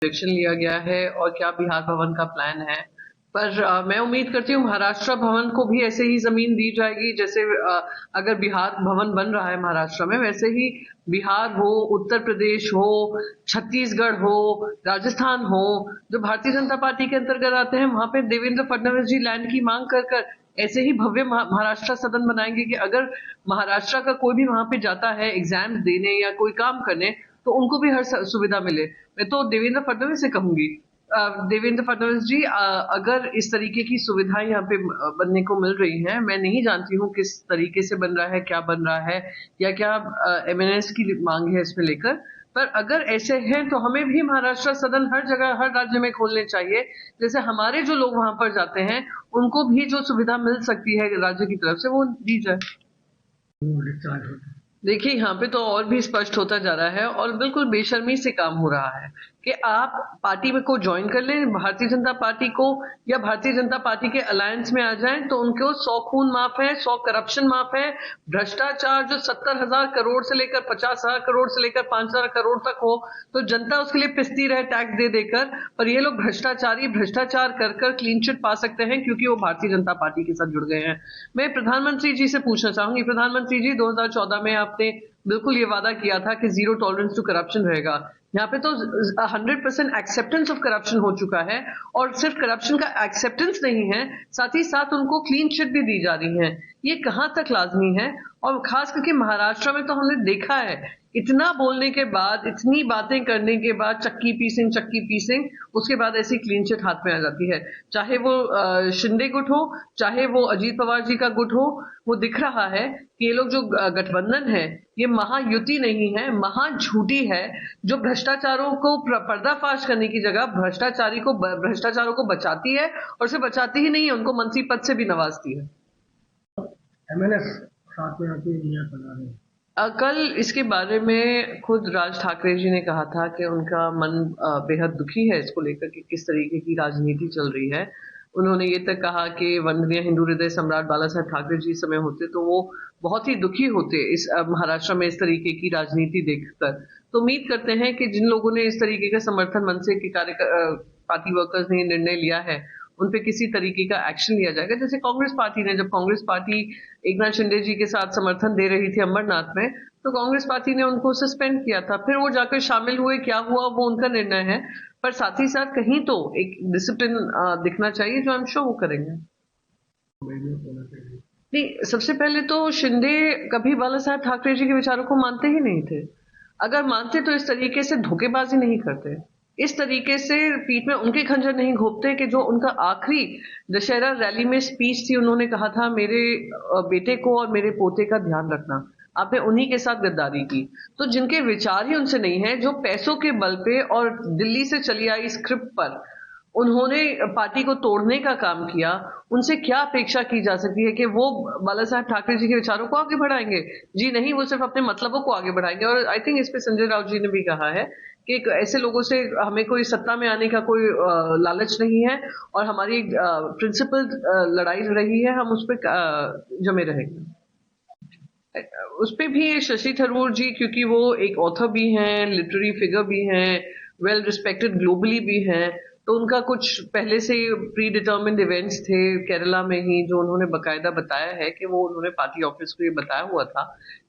Action लिया गया है और क्या बिहार भवन का प्लान है। पर मैं उम्मीद करती हूँ महाराष्ट्र भवन को भी ऐसे ही जमीन दी जाएगी जैसे अगर बिहार भवन बन रहा है महाराष्ट्र में, वैसे ही बिहार हो, उत्तर प्रदेश हो, छत्तीसगढ़ हो, राजस्थान हो, जो भारतीय जनता पार्टी के अंतर्गत आते हैं, वहां पे देवेंद्र फडणवीस जी लैंड की मांग कर कर ऐसे ही भव्य महाराष्ट्र सदन बनाएंगे कि अगर महाराष्ट्र का कोई भी वहां पे जाता है एग्जाम देने या कोई काम करने, तो उनको भी हर सुविधा मिले। मैं तो देवेंद्र फडणवीस से कहूंगी, देवेंद्र फडणवीस जी, अगर इस तरीके की सुविधाएं यहाँ पे बनने को मिल रही हैं, मैं नहीं जानती हूँ किस तरीके से बन रहा है, क्या बन रहा है, या क्या एमएनएस की मांग है इसमें लेकर, पर अगर ऐसे हैं तो हमें भी महाराष्ट्र सदन हर जगह हर राज्य में खोलने चाहिए, जैसे हमारे जो लोग वहां पर जाते हैं उनको भी जो सुविधा मिल सकती है राज्य की तरफ से वो दी जाए। देखिए, यहाँ पे तो और भी स्पष्ट होता जा रहा है और बिल्कुल बेशर्मी से काम हो रहा है कि आप पार्टी में को ज्वाइन कर लें, भारतीय जनता पार्टी को, या भारतीय जनता पार्टी के अलायंस में आ जाएं तो उनको 100 खून माफ है, 100 करप्शन माफ है, भ्रष्टाचार जो 70,000 करोड़ से लेकर 50,000 करोड़ से लेकर 5,000 करोड़ तक हो, तो जनता उसके लिए पिसती रहे टैक्स दे देकर, पर ये लोग भ्रष्टाचार कर कर क्लीन चिट पा सकते हैं क्योंकि वो भारतीय जनता पार्टी के साथ जुड़ गए हैं। मैं प्रधानमंत्री जी से पूछना चाहूंगी, प्रधानमंत्री जी 2014 में आपने बिल्कुल ये वादा किया था कि जीरो टॉलरेंस टू करप्शन रहेगा। यहाँ पे तो 100% एक्सेप्टेंस ऑफ करप्शन हो चुका है, और सिर्फ करप्शन का एक्सेप्टेंस नहीं है, साथ ही साथ उनको क्लीन चिट भी दी जा रही है। ये कहां तक लाजमी है? और खास करके महाराष्ट्र में तो हमने देखा है, इतना बोलने के बाद, इतनी बातें करने के बाद, चक्की पीसिंग, उसके बाद ऐसी क्लीन चिट हाथ में आ जाती है। चाहे वो शिंदे गुट हो, चाहे वो अजीत पवार जी का गुट हो, वो दिख रहा है कि ये लोग जो गठबंधन है, ये महायुति नहीं है, महाझूठी है, जो भ्रष्टाचारों को पर्दाफाश करने की जगह भ्रष्टाचारों को बचाती है, और सिर्फ बचाती ही नहीं है, उनको मंत्री पद से भी नवाजती है। एमएनएस साथ में आके इंडिया बना रहे हैं। कल इसके बारे में खुद राज ठाकरे जी ने कहा था कि उनका मन बेहद दुखी है इसको लेकर कि किस तरीके की राजनीति चल रही है। उन्होंने ये तक कहा कि वंदनीय हिंदू हृदय सम्राट बाला साहेब ठाकरे जी समय होते तो वो बहुत ही दुखी होते इस महाराष्ट्र में इस तरीके की राजनीति देखकर। तो उम्मीद करते हैं कि जिन लोगों ने इस तरीके का समर्थन मन से पार्टी वर्कर्स ने निर्णय लिया है, उन पे किसी तरीके का एक्शन लिया जाएगा। जैसे कांग्रेस पार्टी ने, जब कांग्रेस पार्टी एकनाथ शिंदे जी के साथ समर्थन दे रही थी अमरनाथ में, तो कांग्रेस पार्टी ने उनको सस्पेंड किया था, फिर वो जाकर शामिल हुए, क्या हुआ वो उनका निर्णय है, पर साथ ही साथ कहीं तो एक डिसिप्लिन दिखना चाहिए, जो आई एम श्योर वो करेंगे। नहीं, सबसे पहले तो शिंदे कभी बाला साहेब ठाकरे जी के विचारों को मानते ही नहीं थे। अगर मानते तो इस तरीके से धोखेबाजी नहीं करते, इस तरीके से पीठ में उनके खंजर नहीं घोंपते कि जो उनका आखिरी दशहरा रैली में स्पीच थी, उन्होंने कहा था मेरे बेटे को और मेरे पोते का ध्यान रखना, आपने उन्हीं के साथ गद्दारी की। तो जिनके विचार ही उनसे नहीं है, जो पैसों के बल पे और दिल्ली से चली आई स्क्रिप्ट पर उन्होंने पार्टी को तोड़ने का काम किया, उनसे क्या अपेक्षा की जा सकती है कि वो बाला साहब ठाकरे जी के विचारों को आगे बढ़ाएंगे? जी नहीं, वो सिर्फ अपने मतलबों को आगे बढ़ाएंगे। और आई थिंक इस पे संजय राउत जी ने भी कहा है कि ऐसे लोगों से हमें कोई सत्ता में आने का कोई लालच नहीं है, और हमारी प्रिंसिपल लड़ाई रही है, हम उस पर जमे रहेंगे। उस पे भी शशि थरूर जी, क्योंकि वो एक ऑथर भी हैं, लिटरेरी फिगर भी हैं, वेल रिस्पेक्टेड ग्लोबली भी हैं, तो उनका कुछ पहले से प्री डिटर्मिन्ड इवेंट्स थे केरला में ही, जो उन्होंने बकायदा बताया है कि वो उन्होंने पार्टी ऑफिस को ये बताया हुआ था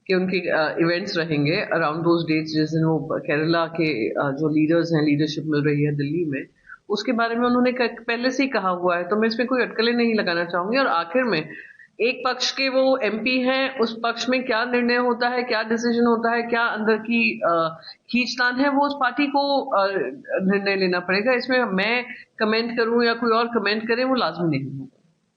कि उनके इवेंट्स रहेंगे अराउंड दोज डेट्स जिस दिन वो केरला के जो लीडर्स हैं, लीडरशिप मिल रही है दिल्ली में, उसके बारे में उन्होंने पहले से ही कहा हुआ है। तो मैं इसमें कोई अटकलें नहीं लगाना चाहूंगी। और आखिर में एक पक्ष के वो एमपी हैं, उस पक्ष में क्या निर्णय होता है, क्या डिसीजन होता है, क्या अंदर की खींचतान है, वो उस पार्टी को निर्णय लेना पड़ेगा। इसमें मैं कमेंट करूं या कोई और कमेंट करे, वो लाजमी नहीं होगा।